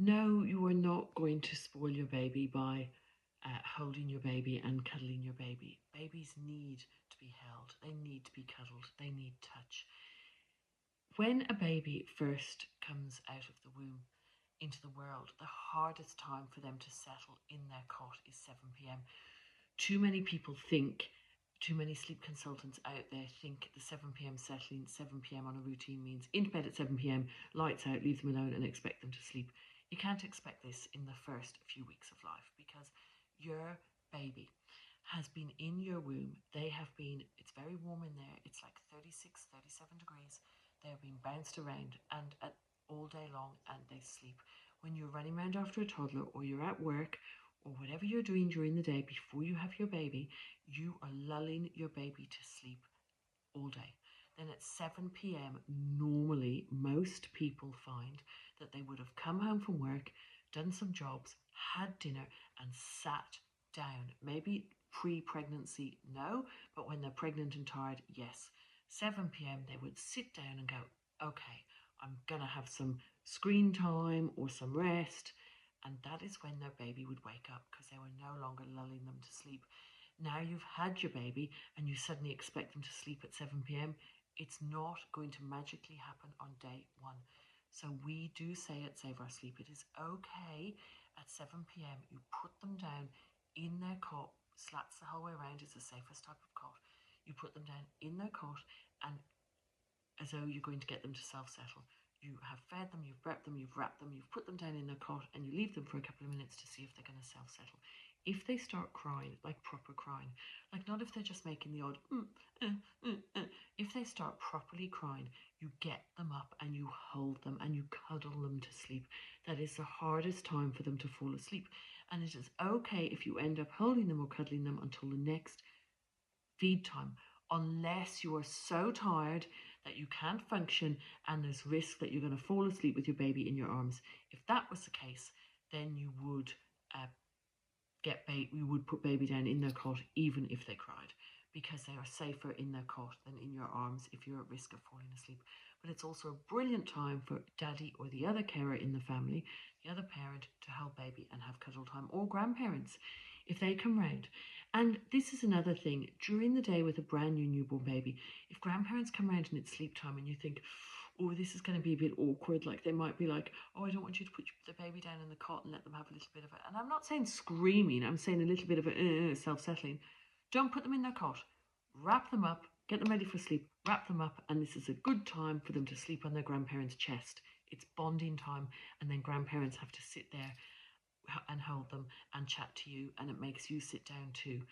No, you are not going to spoil your baby by holding your baby and cuddling your baby. Babies need to be held, they need to be cuddled, they need touch. When a baby first comes out of the womb into the world, the hardest time for them to settle in their cot is 7 p.m. Too many people think, too many sleep consultants out there think the 7 p.m. settling, 7 p.m. on a routine means into bed at 7 p.m, lights out, leave them alone and expect them to sleep. You can't expect this in the first few weeks of life because your baby has been in your womb. It's very warm in there. It's like 36, 37 degrees. They're being bounced around and all day long and they sleep. When you're running around after a toddler or you're at work or whatever you're doing during the day before you have your baby, you are lulling your baby to sleep all day. Then at 7 p.m, normally most people find that they would have come home from work, done some jobs, had dinner, and sat down. Maybe pre-pregnancy, no, but when they're pregnant and tired, yes. 7 p.m, they would sit down and go, okay, I'm gonna have some screen time or some rest. And that is when their baby would wake up because they were no longer lulling them to sleep. Now you've had your baby and you suddenly expect them to sleep at 7 p.m. It's not going to magically happen on day one. So we do say at Save Our Sleep, it is okay at 7 p.m. you put them down in their cot. Slats the whole way around is the safest type of cot. You put them down in their cot and as though you're going to get them to self-settle. You have fed them, you've prepped them, you've wrapped them, you've put them down in their cot and you leave them for a couple of minutes to see if they're going to self-settle. If they start crying, like proper crying, like not if they're just making the odd if they start properly crying, you get them up and you hold them and you cuddle them to sleep. That is the hardest time for them to fall asleep. And it is okay if you end up holding them or cuddling them until the next feed time, unless you are so tired that you can't function and there's risk that you're going to fall asleep with your baby in your arms. If that was the case, then you would we would put baby down in their cot even if they cried, because they are safer in their cot than in your arms if you're at risk of falling asleep. But it's also a brilliant time for daddy or the other carer in the family, the other parent, to hold baby and have cuddle time, or grandparents if they come round. And this is another thing, during the day with a brand new newborn baby, if grandparents come round and it's sleep time and you think, oh, this is going to be a bit awkward, like they might be like, oh, I don't want you to put the baby down in the cot and let them have a little bit of it. And I'm not saying screaming, I'm saying a little bit of a self-settling. Don't put them in their cot. Wrap them up, get them ready for sleep, wrap them up, and this is a good time for them to sleep on their grandparents' chest. It's bonding time, and then grandparents have to sit there and hold them and chat to you, and it makes you sit down too.